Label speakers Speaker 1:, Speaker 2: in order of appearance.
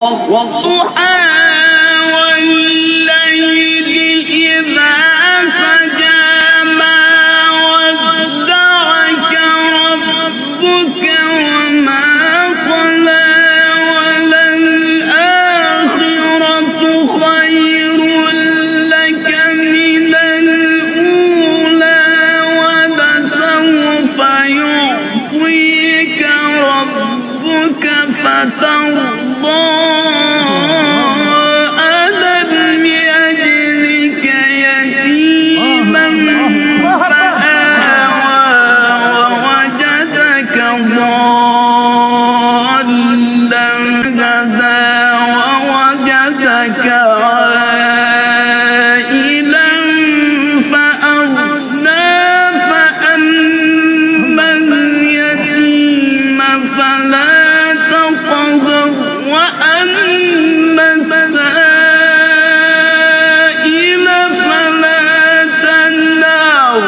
Speaker 1: والضحى والليل إذا سجى ما ودعك ربك وما قلى وللآخرة خير لك من الأولى ولسوف يعطيك ربك فترضى ألم يجدك يتيما فآوى ووجدك ضالا فهدى ووجدك عائلا فأغنى فأما اليتيم فلا تقهر وأما السائل فلا تنهر